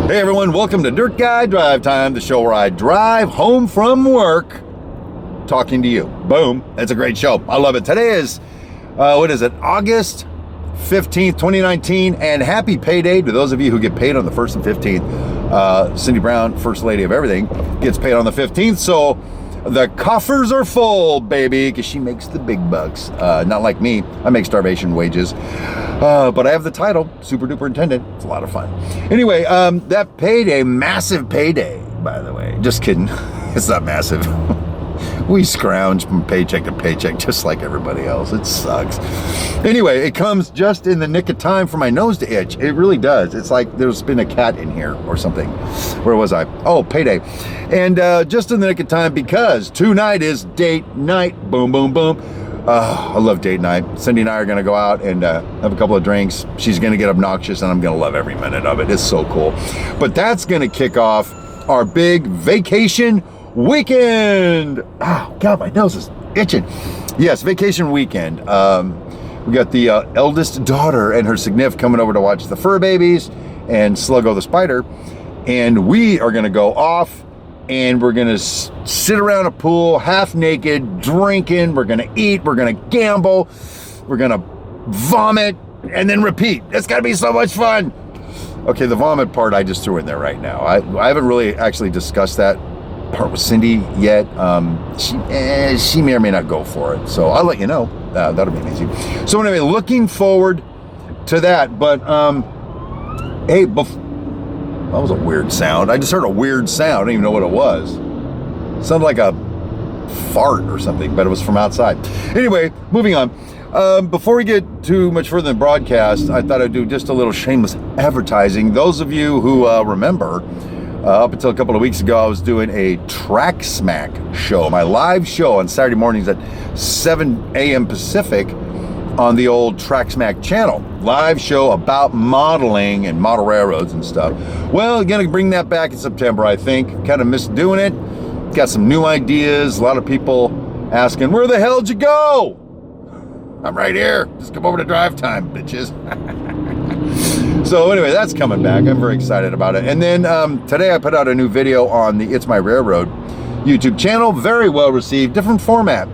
Hey everyone, welcome to Dirt Guy Drive Time, the show where I drive home from work talking to you. Boom. It's a great show. I love it. Today is, August 15th, 2019, and happy payday to those of you who get paid on the 1st and 15th. Cyndi Brown, First Lady of Everything, gets paid on the 15th, so the coffers are full, baby, because she makes the big bucks. Not like me. I make starvation wages. But I have the title, Super Duperintendent. It's a lot of fun. Anyway, that payday, massive payday, by the way. Just kidding. It's not massive. We scrounge from paycheck to paycheck just like everybody else. It sucks. Anyway, it comes just in the nick of time for my nose to itch. It really does. It's like there's been a cat in here or something. Where was I? Oh, payday. And just in the nick of time because tonight is date night. Boom, boom, boom. I love date night. Cyndi and I are going to go out and have a couple of drinks. She's going to get obnoxious and I'm going to love every minute of it. It's so cool. But that's going to kick off our big vacation weekend. Oh, God, my nose is itching. Yes, vacation weekend. We got the eldest daughter and her significant coming over to watch the fur babies and Sluggo the spider. And we are going to go off and we're going to sit around a pool, half naked, drinking. We're going to eat. We're going to gamble. We're going to vomit and then repeat. It's going to be so much fun. Okay, the vomit part I just threw in there right now. I haven't really actually discussed that part with Cyndi yet. She may or may not go for it. So I'll let you know. That'll be amazing. So anyway, looking forward to that. But, hey, that was a weird sound. I just heard a weird sound. I don't even know what it was. It sounded like a fart or something, but it was from outside. Anyway, moving on. Before we get too much further in the broadcast, I thought I'd do just a little shameless advertising. Those of you who remember, up until a couple of weeks ago, I was doing a Track Smack show, my live show on Saturday mornings at 7 a.m. Pacific on the old Track Smack channel. Live show about modeling and model railroads and stuff. Well, gonna bring that back in September, I think. Kind of missed doing it. Got some new ideas. A lot of people asking, where the hell'd you go? I'm right here. Just come over to drive time, bitches. So anyway, that's coming back. I'm very excited about it. And then today I put out a new video on the It's My Railroad YouTube channel. Very well received. Different format.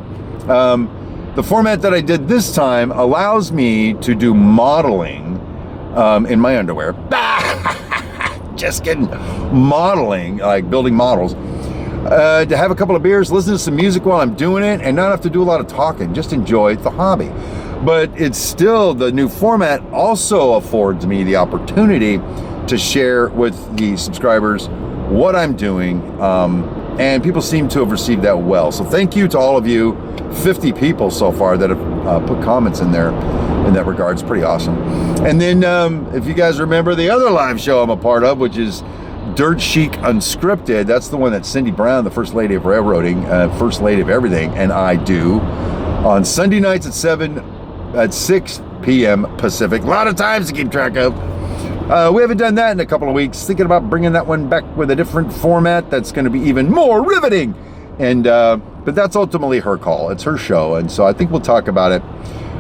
The format that I did this time allows me to do modeling in my underwear. Just kidding. Modeling, like building models. To have a couple of beers, listen to some music while I'm doing it, and not have to do a lot of talking. Just enjoy the hobby. But it's still, the new format also affords me the opportunity to share with the subscribers what I'm doing. And people seem to have received that well. So thank you to all of you, 50 people so far that have put comments in there in that regard. It's pretty awesome. And then if you guys remember the other live show I'm a part of, which is Dirt Chic Unscripted, that's the one that Cyndi Brown, the First Lady of Railroading, First Lady of Everything, and I do on Sunday nights at 6 p.m. Pacific. A lot of times to keep track of. We haven't done that in a couple of weeks. Thinking about bringing that one back with a different format that's going to be even more riveting. And but that's ultimately her call. It's her show. And so I think we'll talk about it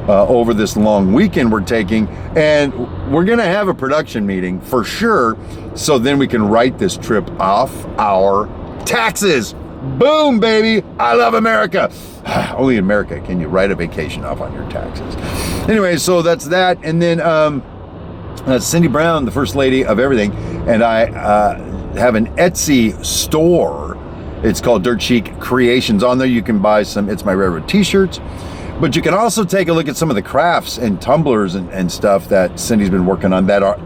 over this long weekend we're taking. And we're going to have a production meeting for sure. So then we can write this trip off our taxes. Boom, baby. I love America. Only in America can you write a vacation off on your taxes. Anyway, so that's that. And then Cyndi Brown, the First Lady of Everything, and I have an Etsy store. It's called Dirt Chic Creations. On there you can buy some It's My Railroad t-shirts, but you can also take a look at some of the crafts and tumblers and stuff that Cyndi's been working on that are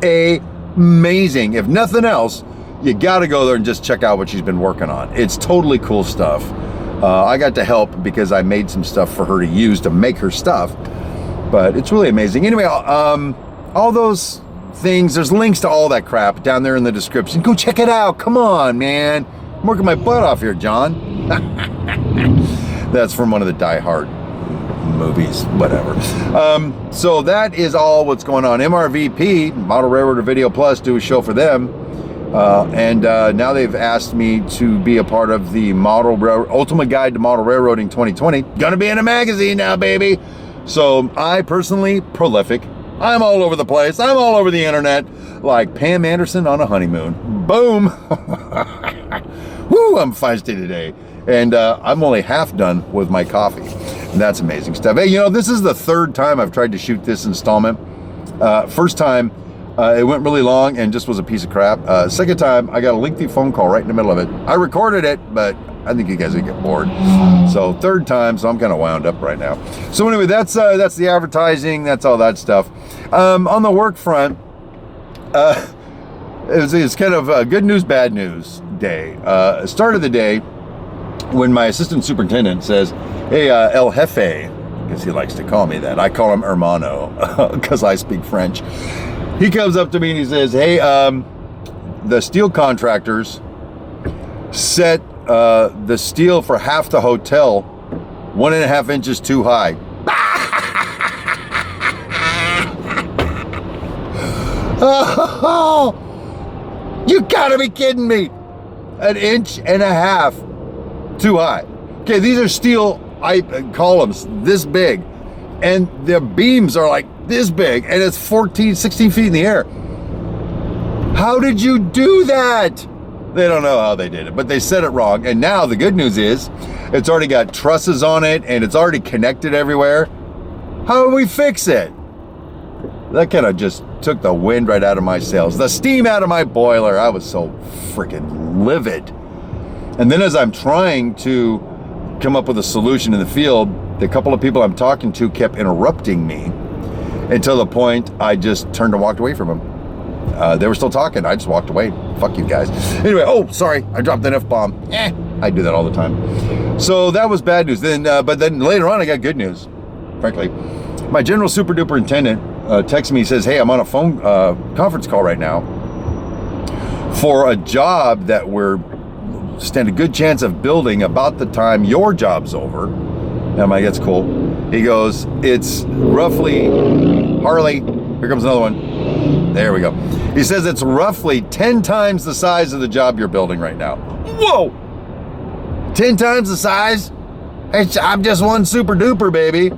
amazing. If nothing else, you got to go there and just check out what she's been working on. It's totally cool stuff. I got to help because I made some stuff for her to use to make her stuff, but it's really amazing. Anyway, all those things, there's links to all that crap down there in the description. Go check it out. Come on, man. I'm working my butt off here, John. That's from one of the Die Hard movies, whatever. So that is all what's going on. MRVP, Model Railroader Video Plus, do a show for them. And now they've asked me to be a part of the Ultimate Guide to Model Railroading 2020. Gonna be in a magazine now, baby. So I personally, prolific, I'm all over the place. I'm all over the internet like Pam Anderson on a honeymoon. Boom. Woo, I'm feisty today. And I'm only half done with my coffee. And that's amazing stuff. Hey, this is the third time I've tried to shoot this installment. First time, it went really long and just was a piece of crap. Second time, I got a lengthy phone call right in the middle of it. I recorded it, but I think you guys would get bored. So third time, so I'm kind of wound up right now. So anyway, that's the advertising. That's all that stuff. On the work front, it's kind of a good news, bad news day. Start of the day when my assistant superintendent says, hey, El Jefe, because he likes to call me that. I call him Hermano because I speak French. He comes up to me and he says, hey, the steel contractors set the steel for half the hotel 1.5 inches too high. Oh, you gotta be kidding me. 1.5 inches too high. Okay, these are steel columns this big, and the beams are like this big, and it's 16 feet in the air. How did you do that? They don't know how they did it, but they said it wrong. And now the good news is it's already got trusses on it and it's already connected everywhere. How do we fix it? That kind of just took the wind right out of my sails, the steam out of my boiler. I was so freaking livid. And then as I'm trying to come up with a solution in the field, the couple of people I'm talking to kept interrupting me until the point I just turned and walked away from them. They were still talking. I just walked away. Fuck you guys. Anyway, oh, sorry. I dropped an F-bomb. I do that all the time. So that was bad news. But then later on, I got good news, frankly. My general super duper intendant texted me, says, hey, I'm on a phone conference call right now for a job that we're stand a good chance of building about the time your job's over. And I'm like, that's cool. He goes, it's roughly, Harley, here comes another one. There we go. He says it's roughly 10 times the size of the job you're building right now. Whoa! 10 times the size? I'm just one super duper, baby.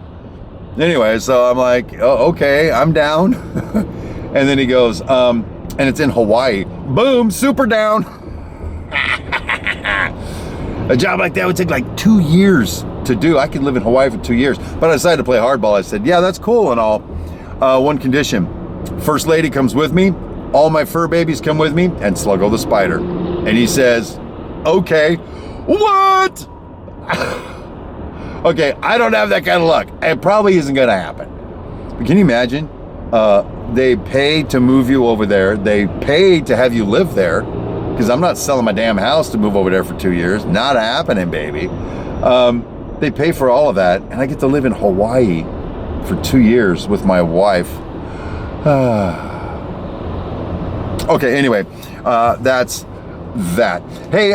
Anyway, so I'm like, oh, okay, I'm down. And then he goes, and it's in Hawaii. Boom, super down. A job like that would take like 2 years to do. I could live in Hawaii for 2 years, but I decided to play hardball. I said, yeah, that's cool and all. One condition, First Lady comes with me, all my fur babies come with me, and Sluggo the spider. And he says, okay. What? Okay, I don't have that kind of luck. It probably isn't gonna happen. But can you imagine? They pay to move you over there. They pay to have you live there, because I'm not selling my damn house to move over there for 2 years. Not happening, baby. They pay for all of that, and I get to live in Hawaii for 2 years with my wife. Okay, anyway, that's that. Hey,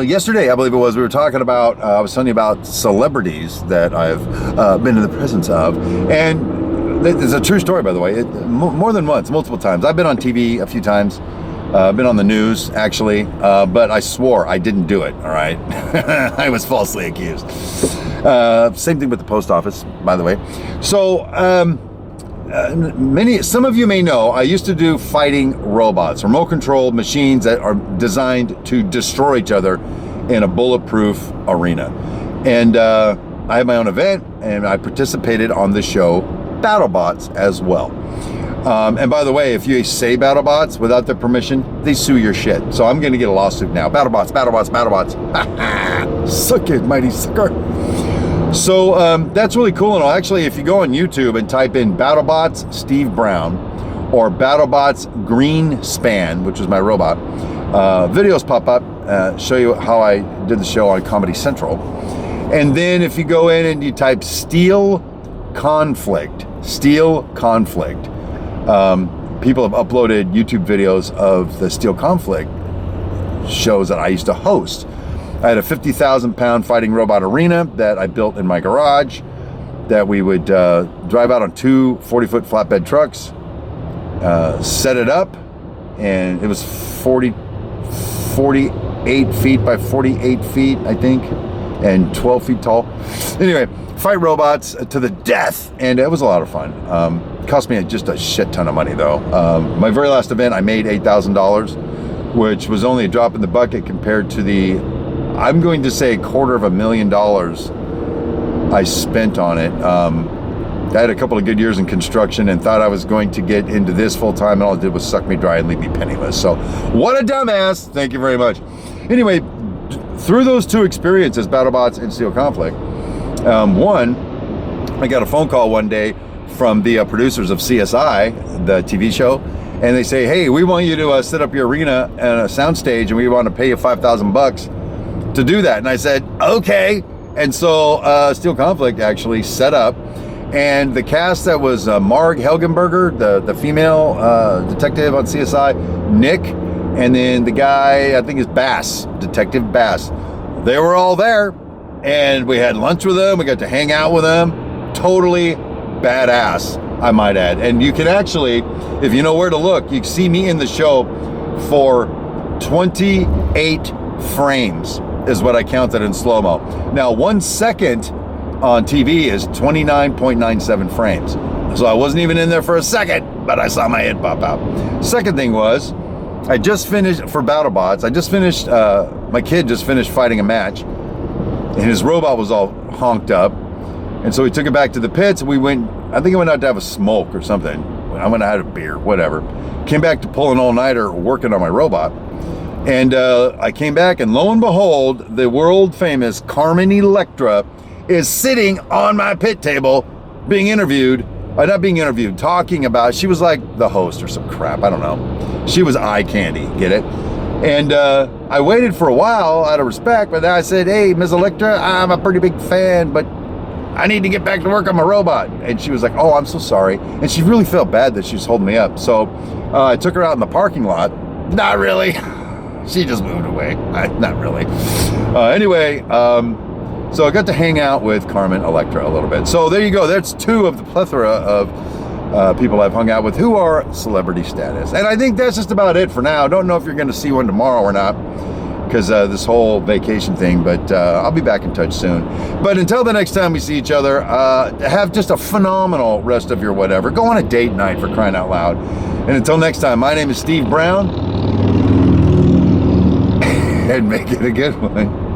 yesterday, I believe it was, we were talking about, I was telling you about celebrities that I've been in the presence of, and it's a true story, by the way. More than once, multiple times. I've been on TV a few times. I've been on the news, actually, but I swore I didn't do it, all right? I was falsely accused. Same thing with the post office, by the way. So, some of you may know, I used to do fighting robots, remote-controlled machines that are designed to destroy each other in a bulletproof arena. And I had my own event, and I participated on the show BattleBots as well. And by the way, if you say BattleBots without their permission, they sue your shit. So I'm going to get a lawsuit now. BattleBots, BattleBots, BattleBots. Suck it, mighty sucker. So that's really cool and all. Actually, if you go on YouTube and type in BattleBots Steve Brown or BattleBots Greenspan, which was my robot, videos pop up, show you how I did the show on Comedy Central. And then if you go in and you type Steel Conflict, people have uploaded YouTube videos of the Steel Conflict shows that I used to host. I had a 50,000 pound fighting robot arena that I built in my garage that we would drive out on 2 40-foot flatbed trucks, set it up, and it was 48 feet by 48 feet, I think. and 12 feet tall. Anyway, fight robots to the death, and it was a lot of fun. Cost me just a shit ton of money though. My very last event, I made $8,000, which was only a drop in the bucket compared to the, I'm going to say, $250,000 I spent on it. I had a couple of good years in construction and thought I was going to get into this full time, and all it did was suck me dry and leave me penniless. So what a dumbass. Thank you very much. Anyway, through those two experiences, BattleBots and Steel Conflict, one, I got a phone call one day from the producers of CSI, the TV show, and they say, hey, we want you to set up your arena and a soundstage, and we want to pay you $5,000 to do that. And I said, okay. And so Steel Conflict actually set up, and the cast that was Marg Helgenberger, the female detective on CSI, Nick, and then the guy, I think is Bass, Detective Bass. They were all there, and we had lunch with them. We got to hang out with them. Totally badass, I might add. And you can actually, if you know where to look, you can see me in the show for 28 frames is what I counted in slow-mo. Now, 1 second on TV is 29.97 frames. So I wasn't even in there for a second, but I saw my head pop out. Second thing was, I just finished, for BattleBots, my kid just finished fighting a match, and his robot was all honked up. And so we took it back to the pits, and I think I went out to have a smoke or something. I went out to have a beer, whatever. Came back to pull an all-nighter working on my robot. And I came back, and lo and behold, the world-famous Carmen Electra is sitting on my pit table being interviewed. Not being interviewed, talking about, she was like the host or some crap, I don't know. She was eye candy, get it? And I waited for a while out of respect, but then I said, hey, Ms. Electra, I'm a pretty big fan, but I need to get back to work on my robot. And she was like, oh, I'm so sorry. And she really felt bad that she was holding me up. So I took her out in the parking lot. Not really. She just moved away. Not really. Anyway, so I got to hang out with Carmen Electra a little bit. So there you go. That's two of the plethora of people I've hung out with who are celebrity status. And I think that's just about it for now. Don't know if you're going to see one tomorrow or not, because this whole vacation thing, but I'll be back in touch soon. But until the next time we see each other, have just a phenomenal rest of your whatever. Go on a date night, for crying out loud. And until next time, my name is Steve Brown, and make it a good one.